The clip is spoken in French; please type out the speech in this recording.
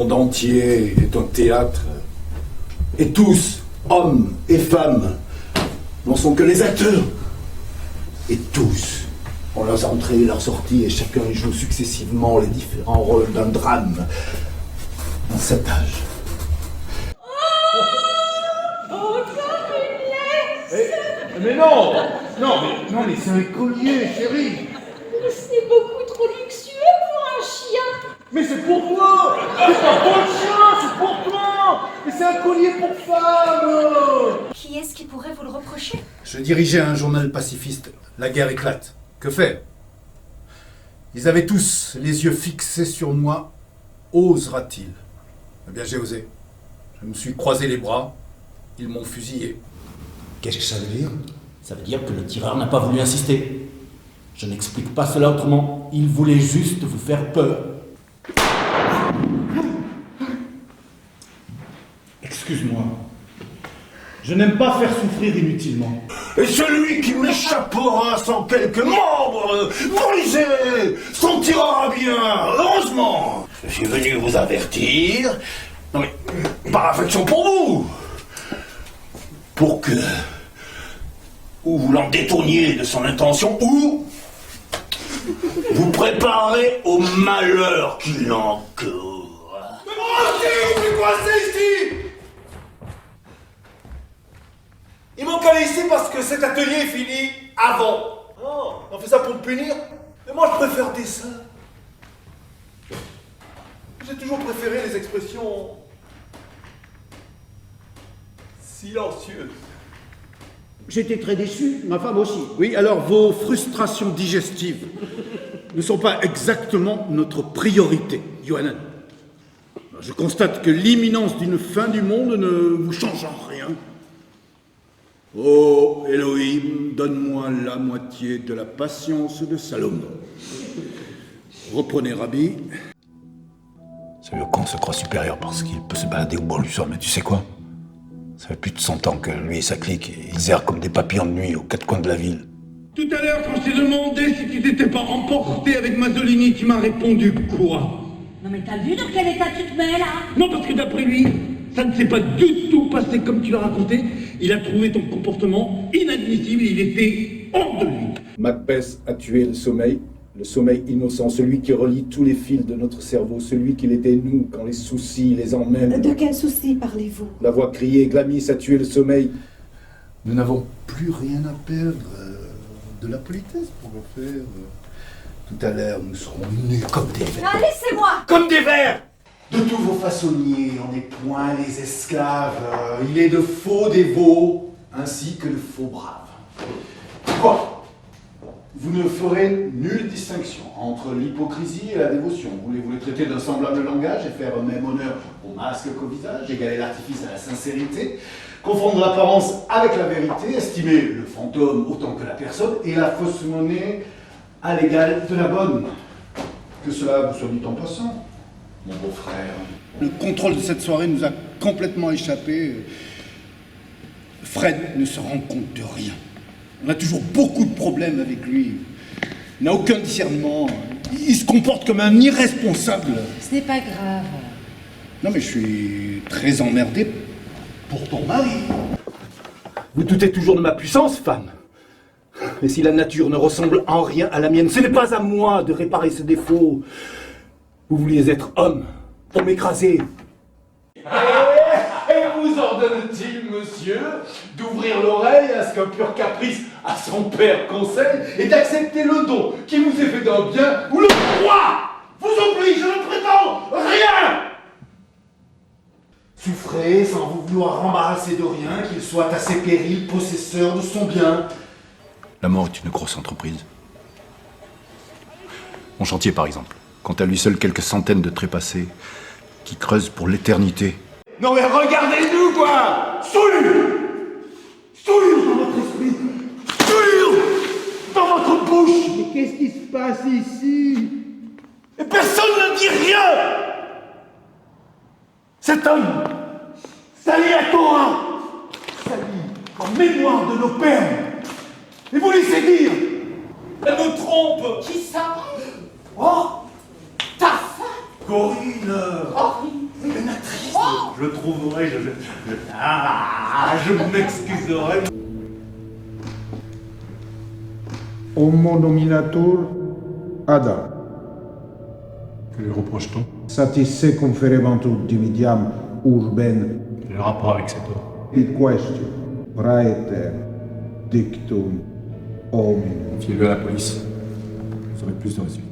monde entier est un théâtre. Et tous, hommes et femmes, n'en sont que les acteurs. Et tous ont leurs entrées et leurs sorties, et chacun y joue successivement les différents rôles d'un drame en cet âge. Mais non, mais c'est un collier, chérie. C'est beaucoup trop luxueux pour un chien. Mais c'est pour toi. C'est pas pour le chien, c'est pour toi. Mais c'est un collier pour femme. Qui est-ce qui pourrait vous le reprocher? Je dirigeais un journal pacifiste. La guerre éclate. Que faire? Ils avaient tous les yeux fixés sur moi. Osera-t-il? Eh bien, j'ai osé. Je me suis croisé les bras. Ils m'ont fusillé. Qu'est-ce que ça veut dire? Ça veut dire que le tireur n'a pas voulu insister. Je n'explique pas cela autrement. Il voulait juste vous faire peur. Excuse-moi. Je n'aime pas faire souffrir inutilement. Et celui qui m'échappera sans quelques membres brisés s'en tirera bien, heureusement. Je suis venu vous avertir. Non mais, par affection pour vous. Pour que ou vous l'en détourniez de son intention, ou vous préparez au malheur qu'il encourt. Mais mon est coincé ici. Il manque aller ici parce que cet atelier est fini avant. Oh, on fait ça pour me punir. Mais moi je préfère dessin. J'ai toujours préféré les expressions silencieuses. J'étais très déçu, ma femme aussi. Oui, alors vos frustrations digestives ne sont pas exactement notre priorité, Yohanan. Je constate que l'imminence d'une fin du monde ne vous change en rien. Oh, Elohim, donne-moi la moitié de la patience de Salomon. Reprenez, Rabbi. Ce vieux con se croit supérieur parce qu'il peut se balader où bon lui soit, mais tu sais quoi? Ça fait plus de 100 ans que lui et sa clique, ils errent comme des papillons de nuit aux quatre coins de la ville. Tout à l'heure, quand je t'ai demandé si tu t'étais pas emporté avec Mazzolini, tu m'as répondu quoi? Non mais t'as vu dans quel état tu te mets là? Non, parce que d'après lui, ça ne s'est pas du tout passé comme tu l'as raconté. Il a trouvé ton comportement inadmissible, il était hors de lui. Macbeth a tué le sommeil innocent, celui qui relie tous les fils de notre cerveau, celui qui les dénoue quand les soucis les emmènent. De quel souci parlez-vous? La voix criée, Glamis a tué le sommeil. Nous n'avons plus rien à perdre. De la politesse pour le faire. Tout à l'heure, nous serons nus comme des vers. Ah, laissez-moi! Comme des vers! De tous vos façonniers, on n'est point les esclaves. Il est de faux dévots, ainsi que de faux braves. Quoi? Vous ne ferez nulle distinction entre l'hypocrisie et la dévotion. Voulez-vous les traiter d'un semblable langage et faire même honneur au masque qu'au visage, égaler l'artifice à la sincérité, confondre l'apparence avec la vérité, estimer le fantôme autant que la personne et la fausse monnaie à l'égal de la bonne? Que cela vous soit dit en passant, mon beau-frère. Le contrôle de cette soirée nous a complètement échappé. Fred ne se rend compte de rien. On a toujours beaucoup de problèmes avec lui. Il n'a aucun discernement. Il se comporte comme un irresponsable. Ce n'est pas grave. Non mais je suis très emmerdé pour ton mari. Vous doutez toujours de ma puissance, femme. Et si la nature ne ressemble en rien à la mienne, ce n'est pas à moi de réparer ses défauts. Vous vouliez être homme pour m'écraser. Et vous ordonne-t-il, monsieur, d'ouvrir l'oreille à ce qu'un pur caprice à son père conseille et d'accepter le don qui vous est fait d'un bien ou le roi vous oblige, je ne prétends rien? Souffrez sans vous vouloir embarrasser de rien, qu'il soit à ses périls possesseur de son bien. La mort est une grosse entreprise. Mon chantier, par exemple, compte à lui seul quelques centaines de trépassés qui creusent pour l'éternité. Non mais regardez-nous, quoi! Souillure! Souillure dans votre esprit! Souillure dans votre bouche! Mais qu'est-ce qui se passe ici? Et personne ne dit rien! Cet homme, sali la Torah, sali en mémoire de nos pères. Et vous laissez dire, elle me trompe. Qui ça? Oh, Ta femme? Corinne. Henri, triste. Je trouverai, je m'excuserai. Homo nominatur Adam. Que lui reproche-t-on? Satisse conferebantur dividiam urben Quel est le rapport avec cet homme? id question praeter dictum hominum. Confiez-le à la police. Vous aurez plus de résultats.